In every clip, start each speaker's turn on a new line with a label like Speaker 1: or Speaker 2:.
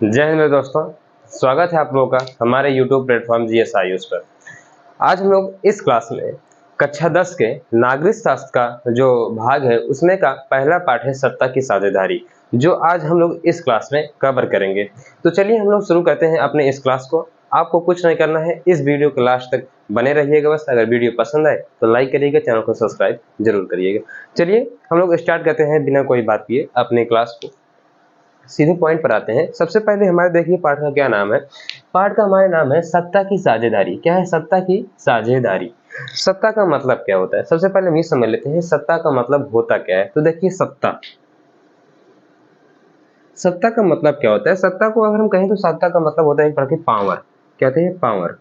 Speaker 1: जय हिंद मेरे दोस्तों, स्वागत है आप लोगों का हमारे YouTube प्लेटफॉर्म जीएस आयुष पर। आज हम लोग इस क्लास में कक्षा 10 के नागरिक शास्त्र का जो भाग है उसमें का पहला पाठ है सत्ता की साझेदारी, जो आज हम लोग इस क्लास में कवर करेंगे। तो चलिए हम लोग शुरू करते हैं अपने इस क्लास को। आपको कुछ नहीं करना है, इस वीडियो के लास्ट तक बने रहिएगा। बस अगर वीडियो पसंद आए तो लाइक करिएगा, चैनल को सब्सक्राइब जरूर करिएगा। चलिए हम लोग स्टार्ट करते हैं बिना कोई बात किए अपने क्लास को, सीधे पॉइंट पर आते हैं। सबसे पहले हमारे देखिए पाठ का क्या नाम है। पाठ का हमारा नाम है सत्ता की साझेदारी। क्या है सत्ता की साझेदारी? सत्ता का मतलब क्या होता है? सबसे पहले हम ये समझ लेते हैं सत्ता का मतलब होता क्या है। तो देखिए सत्ता सत्ता का मतलब क्या होता है। सत्ता को अगर हम कहें तो सत्ता का मतलब होता है एक प्रकार की पावर। क्या कहते हैं? पावर।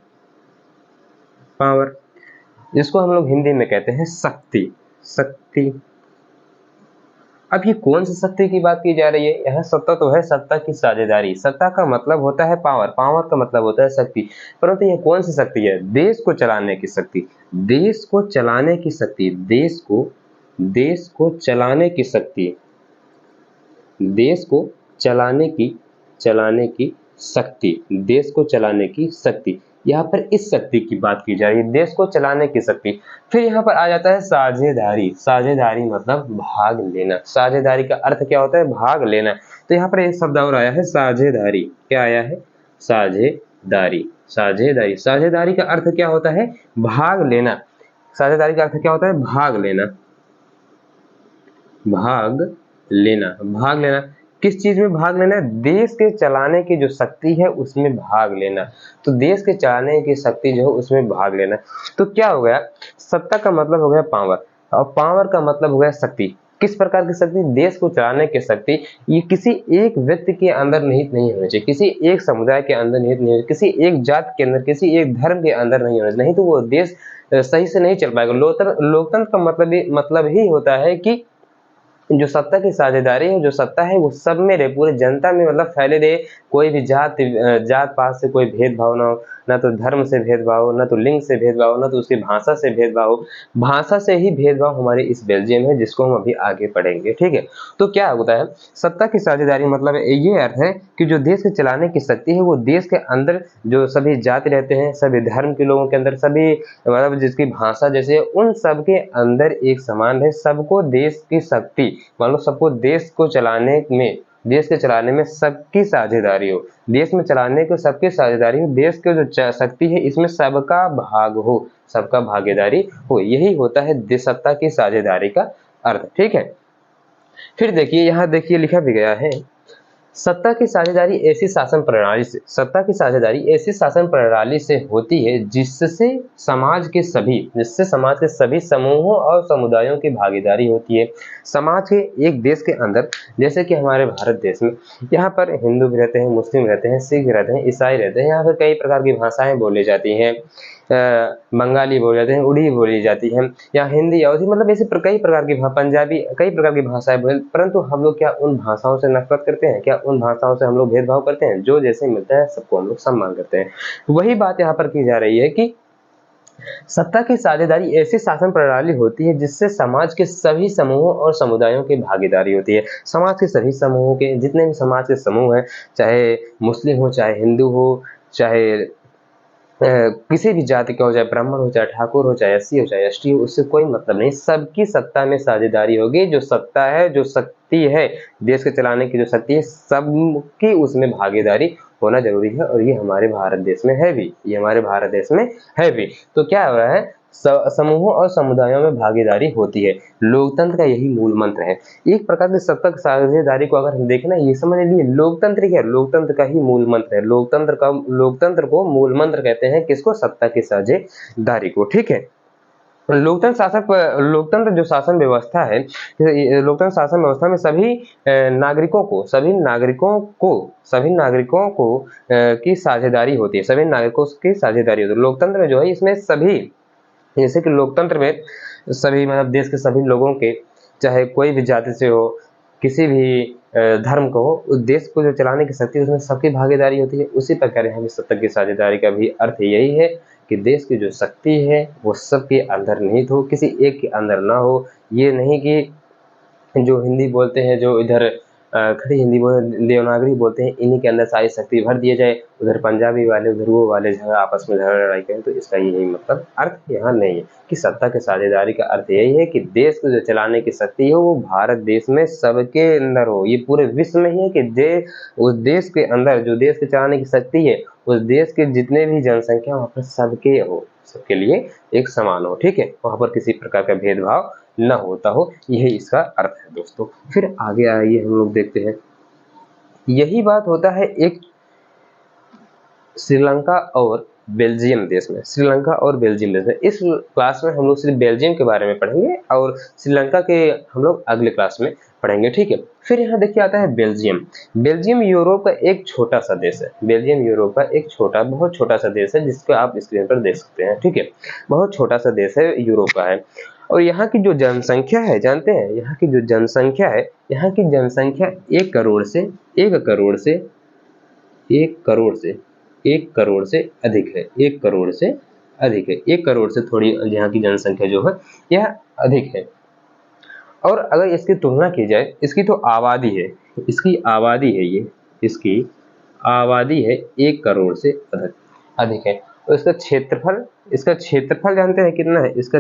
Speaker 1: पावर जिसको हम लोग हिंदी में कहते हैं शक्ति। शक्ति। अब ये कौन सी शक्ति की बात की जा रही है? यह सत्ता तो है सत्ता की साझेदारी। सत्ता का मतलब होता है पावर, पावर का मतलब होता है शक्ति। परंतु यह कौन सी शक्ति है? देश को चलाने की शक्ति। देश को चलाने की शक्ति। देश को चलाने की शक्ति। देश को चलाने की शक्ति। देश को चलाने की शक्ति। यहाँ पर इस शक्ति की बात की जा रही है, देश को चलाने की शक्ति। फिर यहाँ पर आ जाता है साझेदारी। साझेदारी मतलब भाग लेना। साझेदारी का अर्थ क्या होता है? भाग लेना। तो यहाँ पर एक शब्द और आया है साझेदारी। क्या आया है? साझेदारी। साझेदारी। साझेदारी का अर्थ क्या होता है? भाग लेना। साझेदारी का अर्थ क्या होता है? भाग लेना। भाग लेना। भाग लेना किस चीज में भाग लेना है? देश के चलाने की जो शक्ति है उसमें भाग लेना। तो देश के चलाने की शक्ति जो है उसमें भाग लेना। तो क्या हो गया? सत्ता का मतलब हो गया पावर, और पावर का मतलब हो गया शक्ति। किस प्रकार की शक्ति? देश को चलाने की शक्ति। ये किसी एक व्यक्ति के अंदर निहित नहीं होनी चाहिए, किसी एक समुदाय के अंदर निहित नहीं होनी, किसी एक जाति के अंदर, किसी एक धर्म के अंदर नहीं होना, नहीं तो वो देश सही से नहीं चल पाएगा। लोकतंत्र का मतलब ही होता है कि जो सत्ता की साझेदारी है, जो सत्ता है वो सब में रहे, पूरे जनता में मतलब फैले रहे। कोई भी जात पात से कोई भेदभाव ना हो, ना तो धर्म से भेदभाव हो, ना तो लिंग से भेदभाव हो, ना तो उसकी भाषा से भेदभाव हो। भाषा से ही भेदभाव हमारे इस बेल्जियम है, जिसको हम अभी आगे पढ़ेंगे। ठीक है, तो क्या होता है सत्ता की साझेदारी? मतलब ये अर्थ है कि जो देश के चलाने की शक्ति है वो देश के अंदर जो सभी जाति रहते हैं, सभी धर्म के लोगों के अंदर, सभी मतलब जिसकी भाषा जैसे है, उन सब के अंदर एक समान है। सबको देश की शक्ति, मान लो सबको देश को चलाने में, देश के चलाने में सबकी साझेदारी हो। देश में चलाने को सबकी साझेदारी हो। देश की जो शक्ति है इसमें सबका भाग हो, सबका भागीदारी हो। यही होता है सत्ता की साझेदारी का अर्थ। ठीक है, फिर देखिए यहाँ देखिए लिखा भी गया है सत्ता की साझेदारी ऐसी शासन प्रणाली से, सत्ता की साझेदारी ऐसी शासन प्रणाली से होती है जिससे समाज के सभी समूहों और समुदायों की भागीदारी होती है। समाज के एक देश के अंदर, जैसे कि हमारे भारत देश में, यहाँ पर हिंदू भी रहते हैं, मुस्लिम रहते हैं, सिख रहते हैं, ईसाई रहते हैं। यहाँ पर कई प्रकार की भाषाएं बोली जाती हैं। बंगाली बोले जाते हैं, उड़ी बोली जाती है, या हिंदी, अवधी, मतलब ऐसे कई प्रकार की पंजाबी, कई प्रकार की भाषाएं बोले। परंतु हम लोग क्या उन भाषाओं से नफरत करते हैं? क्या उन भाषाओं से हम लोग भेदभाव करते हैं? जो जैसे मिलता है सबको हम लोग सम्मान करते हैं। वही बात यहाँ पर की जा रही है कि सत्ता की साझेदारी ऐसी शासन प्रणाली होती है जिससे समाज के सभी समूहों और समुदायों की भागीदारी होती है। समाज के सभी समूहों के, जितने भी समाज के समूह हैं, चाहे मुस्लिम हो, चाहे हिंदू हो, चाहे किसी भी जाति का हो, चाहे ब्राह्मण हो, चाहे ठाकुर हो, चाहे एससी हो, चाहे एसटी हो, उससे कोई मतलब नहीं। सबकी सत्ता में साझेदारी होगी। जो सत्ता है, जो शक्ति है, देश के चलाने की जो शक्ति है, सबकी उसमें भागीदारी होना जरूरी है। और ये हमारे भारत देश में है भी, ये हमारे भारत देश में है भी। तो क्या हो रहा है? समूहों और समुदायों में भागीदारी होती है। लोकतंत्र का यही मूल मंत्र है। एक प्रकार की सत्ता की साझेदारी को अगर हम देखें ना, ये समझ लीजिए लोकतंत्र क्या है? लोकतंत्र का ही मूल मंत्र है। लोकतंत्र को मूल मंत्र कहते हैं। किसको? सत्ता की साझेदारी को। ठीक है, लोकतंत्र जो शासन व्यवस्था है, लोकतंत्र शासन व्यवस्था में सभी नागरिकों को की साझेदारी होती है। सभी नागरिकों की साझेदारी होती है। लोकतंत्र में जो है इसमें सभी, जैसे कि लोकतंत्र में सभी मतलब देश के सभी लोगों के, चाहे कोई भी जाति से हो, किसी भी धर्म को हो, उस देश को जो चलाने की शक्ति है उसमें सबकी भागीदारी होती है। उसी प्रकार यहाँ भी सत्ता की साझेदारी का भी अर्थ यही है कि देश की जो शक्ति है वो सबके अंदर निहित हो, किसी एक के अंदर ना हो। ये नहीं कि जो हिंदी बोलते हैं, जो इधर खड़ी हिंदी देवनागरी बोलते हैं, इन्हीं के अंदर सारी शक्ति भर दिया जाए, उधर पंजाबी वाले उधर वो वाले जो है आपस में झगड़ा लड़ाई करें। तो इसका यही मतलब अर्थ यहाँ नहीं है कि सत्ता की साझेदारी का अर्थ यही है कि देश को जो चलाने की शक्ति हो वो भारत देश में सबके अंदर हो, ये पूरे विश्व में ही है कि उस देश के अंदर जो देश के चलाने की शक्ति है उस देश के जितने भी जनसंख्या वहाँ पर सबके हो, सबके लिए एक समान हो, ठीक है, वहाँ पर किसी प्रकार का भेदभाव न होता हो, यही इसका अर्थ है दोस्तों। फिर आगे आइए हम लोग देखते हैं, यही बात होता है एक श्रीलंका और बेल्जियम देश में। श्रीलंका और बेल्जियम देश में इस क्लास में हम लोग सिर्फ बेल्जियम के बारे में पढ़ेंगे और श्रीलंका के हम लोग अगले क्लास में पढ़ेंगे, ठीक है। फिर यहाँ देखिए आता है बेल्जियम। बेल्जियम यूरोप का एक छोटा सा देश है। बेल्जियम यूरोप का एक बहुत छोटा सा देश है, जिसको आप स्क्रीन पर देख सकते हैं, ठीक है। बहुत छोटा सा देश है, यूरोप का है। और यहाँ की जो जनसंख्या है, जानते हैं यहाँ की जो जनसंख्या है, यहाँ की जनसंख्या 1 करोड़ से 1 करोड़ से अधिक है। 1 करोड़ से अधिक है। 1 करोड़ से थोड़ी यहाँ की जनसंख्या जो है यह अधिक है। और अगर इसकी तुलना की जाए, इसकी तो आबादी है, इसकी आबादी है, इसकी आबादी है 1 करोड़ से अधिक है। और इसका क्षेत्रफल जानते हैं कितना है? इसका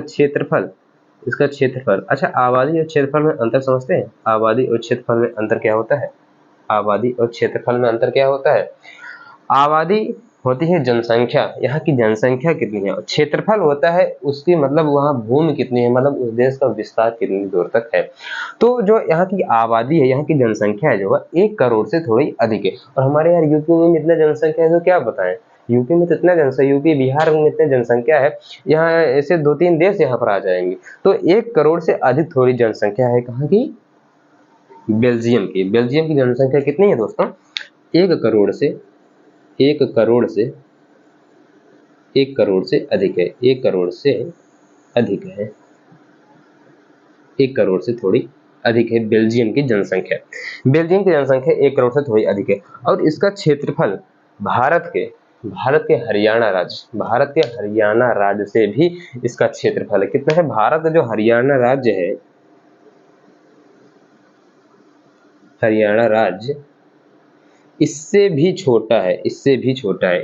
Speaker 1: क्षेत्रफल अच्छा, आबादी और क्षेत्रफल में अंतर समझते हैं? आबादी और क्षेत्रफल में अंतर क्या होता है? आबादी और क्षेत्रफल में अंतर क्या होता है? आबादी होती है जनसंख्या, यहाँ की जनसंख्या कितनी है, और क्षेत्रफल होता है उसकी मतलब वहाँ भूमि कितनी है, मतलब उस देश का विस्तार कितनी दूर तक है। तो जो यहाँ की आबादी है, यहाँ की जनसंख्या है जो है 1 करोड़ से थोड़ी अधिक है। और हमारे यार यूपी में इतना जनसंख्या है तो क्या बताएं, यूपी में तो इतना जनसंख्या, यूपी बिहार में इतनी जनसंख्या है, यहाँ ऐसे 2-3 देश यहाँ पर आ जाएंगे। तो 1 करोड़ से अधिक थोड़ी जनसंख्या है कहाँ की? बेल्जियम की। बेल्जियम की जनसंख्या कितनी है दोस्तों? 1 करोड़ से 1 करोड़ से अधिक है। 1 करोड़ से अधिक है। 1 करोड़ से थोड़ी अधिक है बेल्जियम की जनसंख्या। बेल्जियम की जनसंख्या 1 करोड़ से थोड़ी अधिक है। और इसका क्षेत्रफल भारत के हरियाणा राज्य से भी इसका क्षेत्रफल है। कितना है? भारत का जो हरियाणा राज्य है, हरियाणा राज्य इससे भी छोटा है।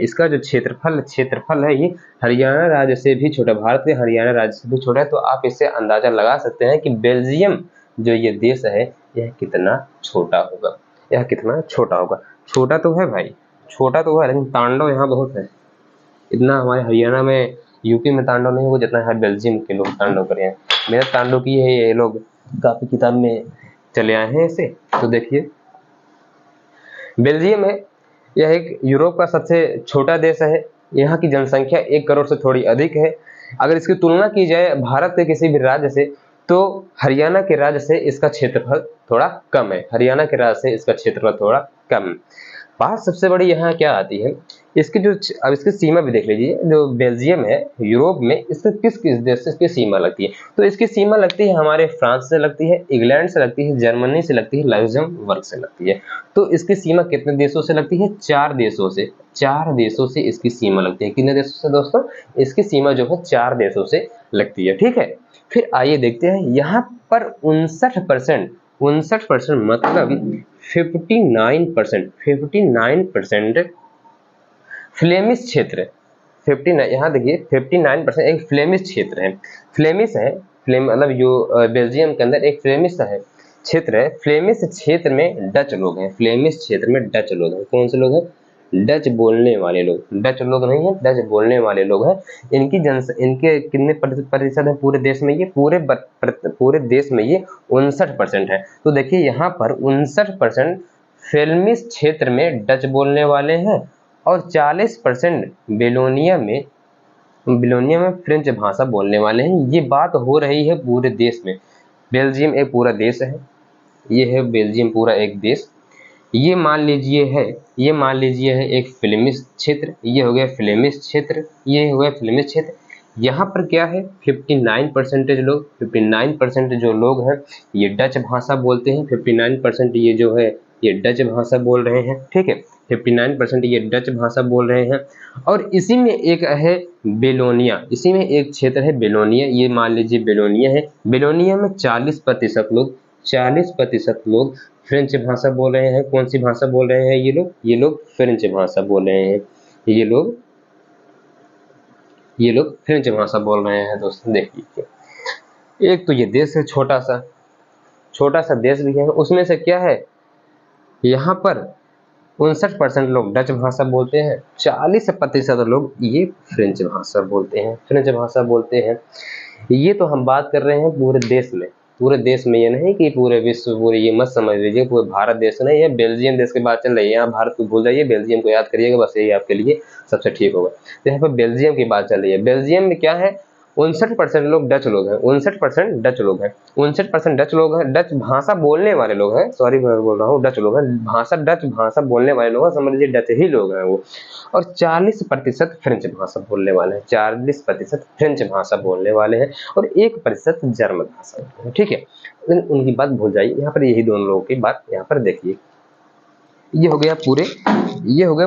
Speaker 1: इसका जो क्षेत्रफल है ये हरियाणा राज्य से भी छोटा, भारत के हरियाणा राज्य से भी छोटा है। तो आप इससे अंदाजा लगा सकते हैं कि बेल्जियम जो ये देश है यह कितना छोटा होगा। छोटा तो है भाई, छोटा तो है, लेकिन तांडव यहाँ बहुत है। इतना हमारे हरियाणा में, यूपी में तांडव नहीं होगा जितना है बेल्जियम के लोग तांडव कर रहे हैं। मेरा तांडव की है, ये लोग काफी किताब में चले आए हैं इसे। तो देखिए बेल्जियम है, यह एक यूरोप का सबसे छोटा देश है। यहाँ की जनसंख्या 1 करोड़ से थोड़ी अधिक है। अगर इसकी तुलना की जाए भारत के किसी भी राज्य से, तो हरियाणा के राज्य से इसका क्षेत्रफल थोड़ा कम है। बात सबसे बड़ी यहाँ क्या आती है, इसकी जो अब इसकी सीमा भी देख लीजिए। जो बेल्जियम है यूरोप में, इससे किस देश से इसकी सीमा लगती है? तो इसकी सीमा लगती है हमारे फ्रांस से लगती है, इंग्लैंड से लगती है, जर्मनी से लगती है, लग्जमबर्ग से लगती है। तो इसकी सीमा कितने देशों से लगती है? 4 देशों से। 4 देशों से इसकी सीमा लगती है। कितने देशों से दोस्तों? इसकी सीमा जो है 4 देशों से लगती है, ठीक है। फिर आइए देखते हैं, यहाँ पर 59% मतलब 59% फ्लेमिश क्षेत्र है। 59, यहाँ देखिए 59% एक फ्लेमिश क्षेत्र है। मतलब जो बेल्जियम के अंदर एक फ्लेमिश है क्षेत्र है। फ्लेमिश क्षेत्र में डच लोग हैं। कौन से लोग हैं? डच बोलने वाले लोग। डच लोग नहीं है, डच बोलने वाले लोग हैं। इनके कितने प्रतिशत है पूरे देश में? ये पूरे देश में ये 59% है। तो देखिए यहाँ पर 59% फ्लेमिश क्षेत्र में डच बोलने वाले हैं और 40% बेलोनिया में फ्रेंच भाषा बोलने वाले हैं। ये बात हो रही है पूरे देश में। बेल्जियम एक पूरा देश है, ये है बेल्जियम पूरा एक देश। ये मान लीजिए है एक फ्लेमिश क्षेत्र, ये हो गया फ्लेमिश क्षेत्र, यहाँ पर क्या है? 59% जो लोग हैं ये डच भाषा बोलते हैं। 59% ये जो है ये डच भाषा बोल रहे हैं, ठीक है। 59% ये डच भाषा बोल रहे हैं। और इसी में एक है बेलोनिया, इसी में एक क्षेत्र है बेलोनिया। ये मान लीजिए बेलोनिया है। बेलोनिया में 40% लोग फ्रेंच भाषा बोल रहे हैं। कौन सी भाषा बोल रहे हैं ये लोग फ्रेंच भाषा बोल रहे हैं। ये लोग फ्रेंच भाषा बोल रहे हैं दोस्तों। देखिए, एक तो ये देश है छोटा सा देश भी है, उसमें से क्या है, यहाँ पर 59% लोग डच भाषा बोलते हैं, 40% लोग ये फ्रेंच भाषा बोलते हैं। ये तो हम बात कर रहे हैं पूरे देश में। ये नहीं कि पूरे विश्व, पूरे, ये मत समझ लीजिए पूरे भारत देश नहीं, ये बेल्जियम देश की बात चल रही है। यहाँ भारत को भूल जाइए, बेल्जियम को याद करिएगा, बस यही आपके लिए सबसे ठीक होगा। तो यहाँ पर बेल्जियम की बात चल रही है। बेल्जियम में क्या है, 59% लोग डच लोग हैं, 59% डच लोग हैं, 59% डच लोग हैं, डच भाषा बोलने वाले लोग हैं, सॉरी मैं बोल रहा हूँ डच लोग हैं, डच भाषा बोलने वाले लोग हैं, समझ लीजिए डच ही लोग हैं वो। और 40% फ्रेंच भाषा बोलने वाले हैं, 40% फ्रेंच भाषा बोलने वाले हैं, और 1% जर्मन भाषा बोलते हैं। ठीक है, उनकी बात भूल जाइए, यहाँ पर यही दोनों लोगों की बात यहाँ पर देखिए। ये हो गया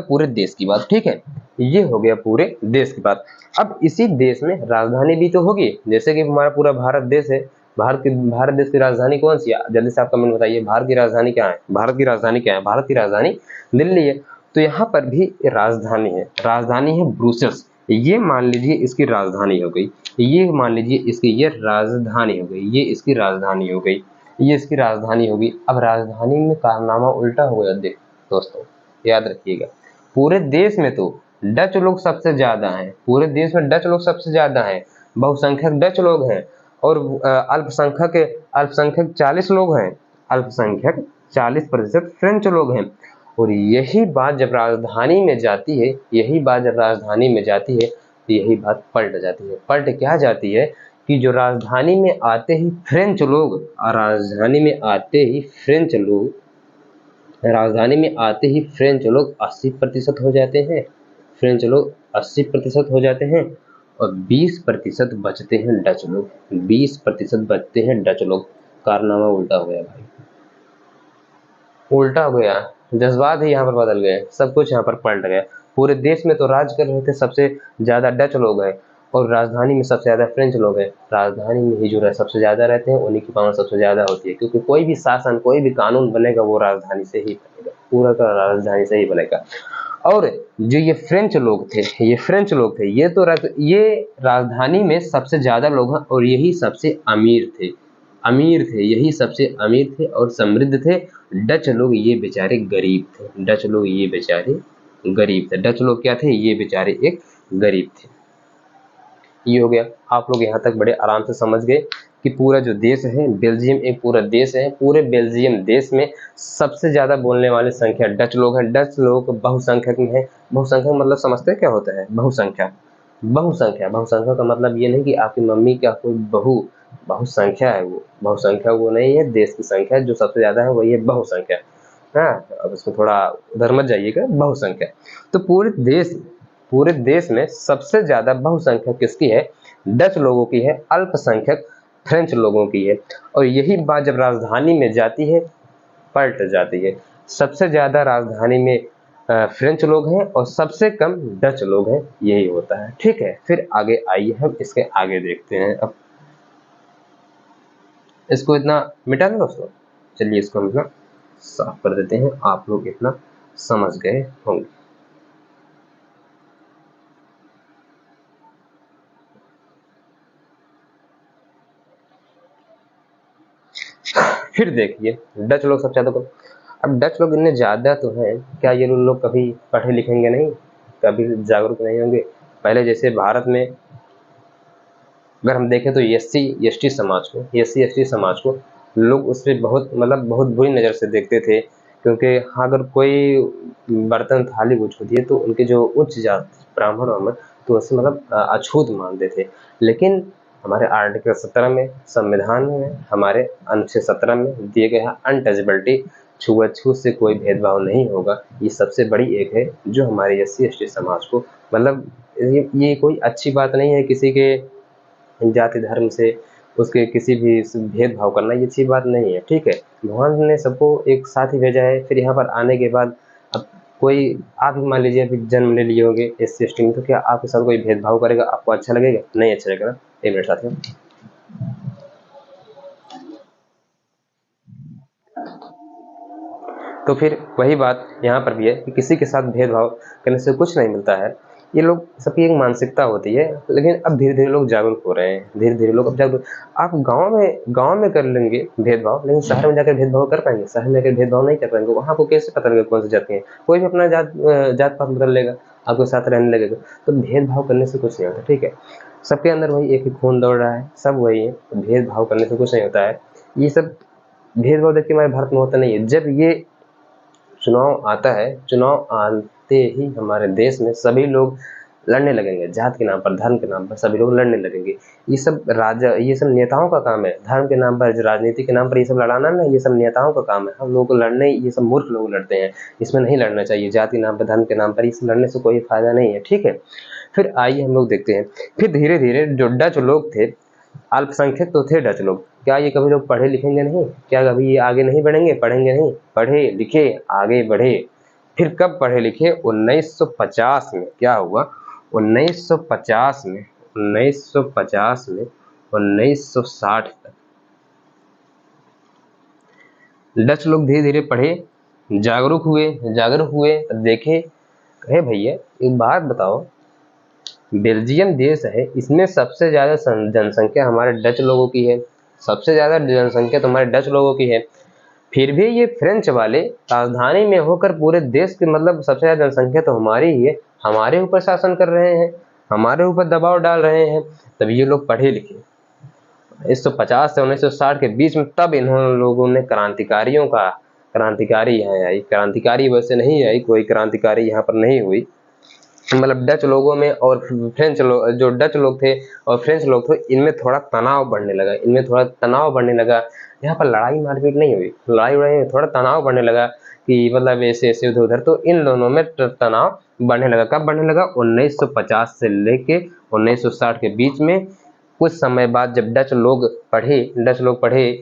Speaker 1: पूरे देश की बात। ठीक है, ये हो गया पूरे देश की बात। अब इसी देश में राजधानी भी तो होगी, जैसे कि हमारा पूरा भारत देश है। भारत देश की राजधानी कौन सी है, जल्दी से आप कमेंट बताइए। भारत की राजधानी क्या है? भारत की राजधानी दिल्ली है। तो यहाँ पर भी राजधानी है ब्रुसेल्स। ये मान लीजिए इसकी राजधानी हो गई, ये मान लीजिए इसकी ये राजधानी हो गई, ये इसकी राजधानी हो गई, ये इसकी राजधानी होगी। अब राजधानी में कारनामा उल्टा हो गया। देख दोस्तों, याद रखिएगा, पूरे देश में तो डच लोग सबसे ज्यादा हैं, पूरे देश में डच लोग सबसे ज्यादा हैं, बहुसंख्यक डच लोग हैं, और अल्पसंख्यक 40 लोग हैं, अल्पसंख्यक 40% फ्रेंच लोग हैं। और यही बात जब राजधानी में जाती है, तो यही बात पलट जाती है। पलट क्या जाती है कि जो राजधानी में आते ही फ्रेंच लोग, राजधानी में आते ही फ्रेंच लोग 80% हो जाते हैं, फ्रेंच लोग 80% हो जाते हैं, और 20% बचते हैं डच लोग, 20% बचते हैं डच लोग। कारनामा उल्टा हो गया भाई, उल्टा हो गया, जज्बात ही यहाँ पर बदल गए, सब कुछ यहाँ पर पलट गया। पूरे देश में तो राज कर रहे थे सबसे ज्यादा डच लोग हैं, और राजधानी में सबसे ज्यादा फ्रेंच लोग हैं। राजधानी में ही जो है सबसे ज्यादा रहते हैं, उन्हीं की पावर सबसे ज्यादा होती है, क्योंकि कोई भी शासन, कोई भी कानून बनेगा वो राजधानी से ही बनेगा, पूरा का राजधानी से ही बनेगा। और जो ये फ्रेंच लोग थे, ये राजधानी में सबसे ज्यादा लोग हैं, और यही सबसे अमीर थे, यही सबसे अमीर थे और समृद्ध थे। डच लोग ये बेचारे गरीब थे, डच लोग क्या थे, ये बेचारे एक गरीब थे। ये हो गया। आप लोग यहाँ तक बड़े आराम से समझ गए कि पूरा जो देश है बेल्जियम एक पूरा देश है, पूरे बेल्जियम देश में सबसे ज्यादा बोलने वाले संख्या डच लोग हैं। डच लोग बहुसंख्यक में है। बहुसंख्यक मतलब समझते हैं क्या होता है? बहुसंख्या का मतलब ये नहीं कि आपकी मम्मी का कोई बहुसंख्या है, वो बहुसंख्या वो नहीं है, देश की संख्या जो सबसे ज्यादा है वही है बहुसंख्या। हाँ, अब इसको थोड़ा उधर मत जाइएगा। बहुसंख्या तो पूरे देश में सबसे ज्यादा बहुसंख्यक किसकी है? डच लोगों की है, अल्पसंख्यक फ्रेंच लोगों की है। और यही बात जब राजधानी में जाती है पलट जाती है। सबसे ज्यादा राजधानी में फ्रेंच लोग हैं और सबसे कम डच लोग हैं, यही होता है। ठीक है, फिर आगे आइए हम इसके आगे देखते हैं। अब इसको इतना मिटा दें दोस्तों, चलिए इसको हम इतना साफ कर देते हैं, आप लोग इतना समझ गए होंगे। फिर देखिए डच लोग सबसे ज्यादा, अब डच लोग इतने ज्यादा तो हैं, क्या ये लोग कभी पढ़े लिखेंगे नहीं, कभी जागरूक नहीं होंगे? पहले जैसे भारत में अगर हम देखें तो एस सी एस टी समाज को लोग उस पर बहुत बुरी नज़र से देखते थे, क्योंकि अगर कोई बर्तन थाली कुछ होती है तो उनके जो उच्च जाति ब्राह्मण वामन तो उससे अछूत मानते थे। लेकिन हमारे आर्टिकल 17 में, संविधान में, हमारे अनुच्छेद 17 में दिए गए हैं अनटचेबिलिटी, छुआछूत से कोई भेदभाव नहीं होगा। ये सबसे बड़ी एक है जो हमारे एस सी समाज को, ये कोई अच्छी बात नहीं है किसी के जाति धर्म से उसके किसी भी भेदभाव करना, ये अच्छी बात नहीं है। ठीक है, भगवान ने सबको एक साथ ही भेजा है। फिर यहाँ पर आने के बाद अब कोई, आप ही मान लीजिए अभी जन्म ले लिए होंगे एस सी में, तो क्या आपके साथ कोई भेदभाव करेगा? आपको अच्छा लगेगा? नहीं अच्छा लगेगा। एक मिनट साथियों, तो फिर वही बात यहाँ पर भी है कि किसी के साथ भेदभाव करने से कुछ नहीं मिलता है। ये लोग सबकी एक मानसिकता होती है, लेकिन अब धीरे धीरे लोग जागरूक हो रहे हैं, धीरे धीरे लोग अब जागरूक। आप गांव में कर लेंगे भेदभाव, लेकिन शहर में जाकर भेदभाव कर पाएंगे? शहर में जाकर भेदभाव नहीं कर पाएंगे। वहाँ को कैसे पता लगेगा कौन सी जाति है? कोई भी अपना जात पात बदल लेगा, आपके साथ रहने लगेगा। तो भेदभाव करने से कुछ नहीं होता, ठीक है। सबके अंदर वही एक ही खून दौड़ रहा है, सब वही है। तो भेदभाव करने से कुछ नहीं होता है। ये सब भेदभाव देखिए हमारे भारत में होता नहीं है। जब ये चुनाव आता है, चुनाव आते ही हमारे देश में सभी लोग लड़ने लगेंगे, जात के नाम पर, धर्म के नाम पर सभी लोग लड़ने लगेंगे। ये सब नेताओं का काम है। धर्म के नाम पर, राजनीति के नाम पर ये सब लड़ाना ना, ये सब नेताओं का काम है। हम लोगों को लड़ने, ये सब मूर्ख लोग लड़ते हैं, इसमें नहीं लड़ना चाहिए। जाति के नाम पर, धर्म के नाम पर, इस लड़ने से कोई फायदा नहीं है, ठीक है। फिर आइए हम लोग देखते हैं, फिर धीरे धीरे जो डच लोग थे, अल्पसंख्यक तो थे डच लोग, क्या ये कभी लोग पढ़े लिखेंगे नहीं? क्या कभी ये आगे नहीं बढ़ेंगे? पढ़ेंगे नहीं, पढ़े लिखे आगे बढ़े। फिर कब पढ़े लिखे? 1950 में क्या हुआ? 1950 में 1960 तक डच लोग धीरे धीरे पढ़े, जागरूक हुए। देखे, कहे भैया एक बात बताओ, बेल्जियम देश है, इसमें सबसे ज्यादा जनसंख्या हमारे डच लोगों की है, सबसे ज्यादा जनसंख्या तो हमारे डच लोगों की है। फिर भी ये फ्रेंच वाले राजधानी में होकर पूरे देश के, मतलब सबसे ज्यादा जनसंख्या तो हमारी ही है, हमारे ऊपर शासन कर रहे हैं, हमारे ऊपर दबाव डाल रहे हैं। तब ये लोग पढ़े लिखे 1950 से 1960 के बीच में, तब इन्होंने लोगों ने क्रांतिकारी यहाँ आई। क्रांतिकारी वैसे नहीं आई, कोई क्रांतिकारी यहाँ पर नहीं हुई। मतलब डच लोगों में और फ्रेंच लोग, जो डच लोग थे और फ्रेंच लोग थे, इनमें थोड़ा तनाव बढ़ने लगा। यहाँ पर लड़ाई मारपीट नहीं हुई, लड़ाई में थोड़ा तनाव बढ़ने लगा कि मतलब ऐसे ऐसे उधर उधर। तो इन दोनों में तनाव बढ़ने लगा। कब बढ़ने लगा? 1950 से लेके 1960 के बीच में। कुछ समय बाद जब डच लोग पढ़े,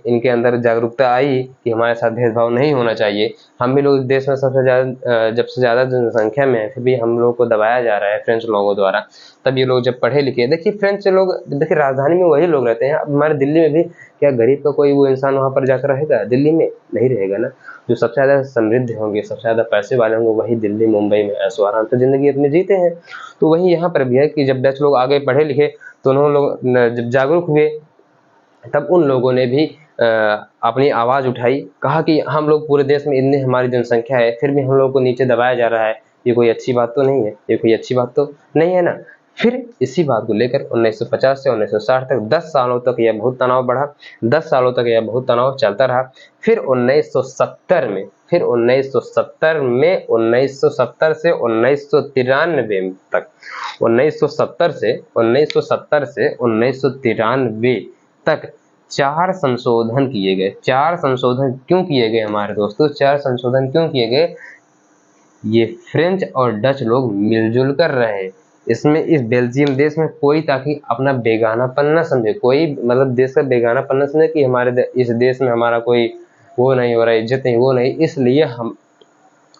Speaker 1: इनके अंदर जागरूकता आई कि हमारे साथ भेदभाव नहीं होना चाहिए। हम भी लोग देश में सबसे ज़्यादा, जब से ज़्यादा जनसंख्या में है, फिर भी हम लोग को दबाया जा रहा है फ्रेंच लोगों द्वारा। तब ये लोग जब पढ़े लिखे, देखिए फ्रेंच लोग, देखिए राजधानी में वही लोग रहते हैं। अब हमारे दिल्ली में भी क्या गरीब का कोई वो इंसान वहाँ पर जाकर रहेगा? दिल्ली में नहीं रहेगा ना। जो सबसे ज़्यादा समृद्ध होंगे, सबसे ज़्यादा पैसे वाले होंगे, वही दिल्ली मुंबई में ऐशो आराम से ज़िंदगी अपनी जीते हैं। तो वही यहाँ पर भी है कि जब डच लोग आगे पढ़े लिखे तो उन्होंने लोग जब जागरूक हुए, तब उन लोगों ने भी अपनी आवाज़ उठाई, कहा कि हम लोग पूरे देश में इतनी हमारी जनसंख्या है, फिर भी हम लोगों को नीचे दबाया जा रहा है। ये कोई अच्छी बात तो नहीं है, ये कोई अच्छी बात तो नहीं है ना। फिर इसी बात को लेकर 1950 से 1960 तक 10 सालों तक यह बहुत तनाव बढ़ा, 10 सालों तक यह बहुत तनाव चलता रहा। फिर 1970 में 1970 से 1993 तक, 1970 से 1993 तक 4 संशोधन किए गए। 4 संशोधन क्यों किए गए हमारे दोस्तों? 4 संशोधन क्यों किए गए? ये फ्रेंच और डच लोग मिलजुल कर रहे। इसमें, इस बेल्जियम देश में कोई ताकि अपना बेगानापन न समझे, कोई मतलब देश का बेगानापन न समझे कि हमारे इस देश में हमारा कोई वो नहीं हो रहा, इज्जत नहीं, वो नहीं। इसलिए हम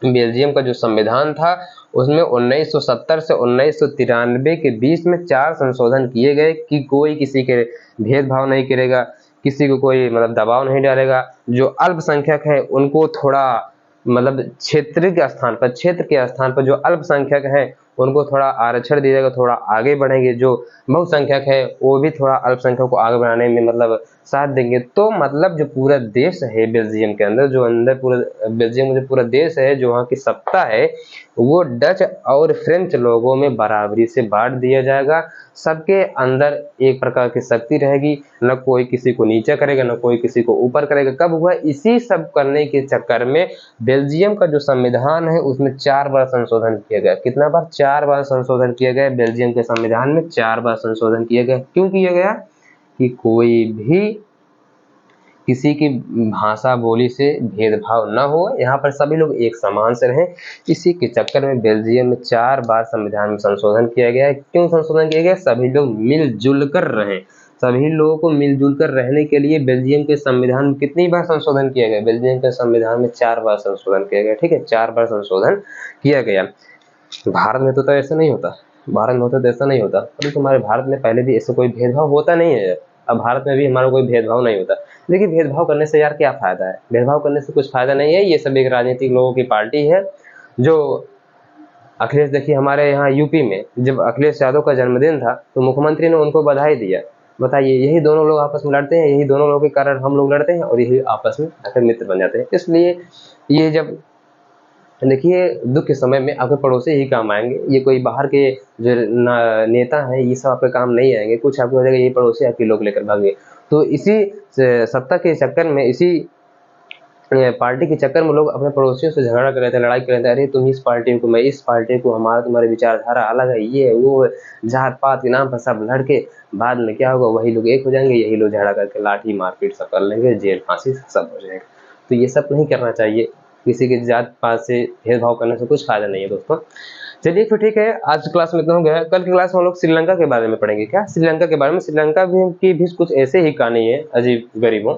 Speaker 1: बेल्जियम का जो संविधान था उसमें 1970 से 1993 के बीच में 4 संशोधन किए गए कि कोई किसी के भेदभाव नहीं करेगा, किसी को कोई मतलब दबाव नहीं डालेगा। जो अल्पसंख्यक है उनको थोड़ा मतलब क्षेत्र के स्थान पर जो अल्पसंख्यक हैं उनको थोड़ा आरक्षण दिया जाएगा, थोड़ा आगे बढ़ेंगे। जो बहुसंख्यक है वो भी थोड़ा अल्पसंख्यक को आगे बढ़ाने में मतलब साथ देंगे। तो मतलब जो पूरा देश है बेल्जियम के अंदर, जो अंदर पूरा बेल्जियम में जो पूरा देश है, जो वहाँ की सत्ता है, वो डच और फ्रेंच लोगों में बराबरी से बांट दिया जाएगा। सबके अंदर एक प्रकार की शक्ति रहेगी, न कोई किसी को नीचा करेगा, न कोई किसी को ऊपर करेगा। कब हुआ? इसी सब करने के चक्कर में बेल्जियम का जो संविधान है उसमें 4 बार संशोधन किया गया। कितना बार? 4 बार संशोधन किया गया। बेल्जियम के संविधान में 4 बार संशोधन किया गया। क्यों किया गया? कि कोई भी किसी की भाषा बोली से भेदभाव न हो, यहाँ पर सभी लोग एक समान से रहें। इसी के चक्कर में बेल्जियम में 4 बार संविधान में संशोधन किया गया है। क्यों संशोधन किया गया? सभी लोग मिलजुल कर रहें। सभी लोगों को मिलजुल कर रहने के लिए बेल्जियम के संविधान में कितनी बार संशोधन किया गया? बेल्जियम के संविधान में 4 बार संशोधन किया गया, ठीक है, 4 बार संशोधन किया गया। भारत में तो ऐसा नहीं होता, भारत में होता तो ऐसा नहीं होता। परंतु हमारे भारत में पहले भी ऐसा कोई भेदभाव होता नहीं है। अब भारत में भी हमारा कोई भेदभाव नहीं होता। देखिए भेदभाव करने से यार क्या फ़ायदा है, भेदभाव करने से कुछ फ़ायदा नहीं है। ये सब एक राजनीतिक लोगों की पार्टी है जो अखिलेश, देखिए हमारे यहाँ यूपी में जब अखिलेश यादव का जन्मदिन था तो मुख्यमंत्री ने उनको बधाई दिया। बताइए, यही दोनों लोग आपस में लड़ते हैं, यही दोनों लोगों के कारण हम लोग लड़ते हैं और यही आपस में आखिर मित्र बन जाते हैं। इसलिए ये जब देखिए दुख के समय में आपके पड़ोसी ही काम आएंगे, ये कोई बाहर के जो नेता हैं ये सब आपके काम नहीं आएंगे। कुछ आपको हो जाएगा, ये पड़ोसी आपके लोग लेकर भागेंगे। तो इसी सत्ता के चक्कर में, इसी पार्टी के चक्कर में लोग अपने पड़ोसियों से झगड़ा कर रहे थे, लड़ाई कर रहे थे, अरे तुम इस पार्टी को, मैं इस पार्टी को, हमारा तुम्हारी विचारधारा अलग है, ये है वो है, जात पात के नाम पर सब लड़के बाद में क्या होगा, वही लोग एक हो जाएंगे, यही लोग झगड़ा करके लाठी मारपीट सब कर लेंगे, जेल फांसी सब हो जाएगा। तो ये सब नहीं करना चाहिए, किसी के जात पात से भेदभाव करने से कुछ फायदा नहीं है दोस्तों। चलिए फिर ठीक है, आज क्लास में इतना हो गया। कल की क्लास में हम लोग श्रीलंका के बारे में पढ़ेंगे। क्या श्रीलंका के बारे में? श्रीलंका की भी कुछ ऐसे ही कहानी है अजीब गरीबों।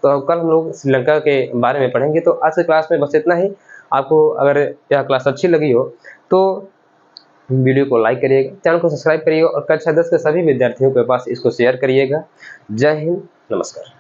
Speaker 1: तो कल हम लोग श्रीलंका के बारे में पढ़ेंगे। तो आज की क्लास में बस इतना ही। आपको अगर यह क्लास अच्छी लगी हो तो वीडियो को लाइक करिएगा, चैनल को सब्सक्राइब करिएगा और कक्षा 10 के सभी विद्यार्थियों के पास इसको शेयर करिएगा। जय हिंद, नमस्कार।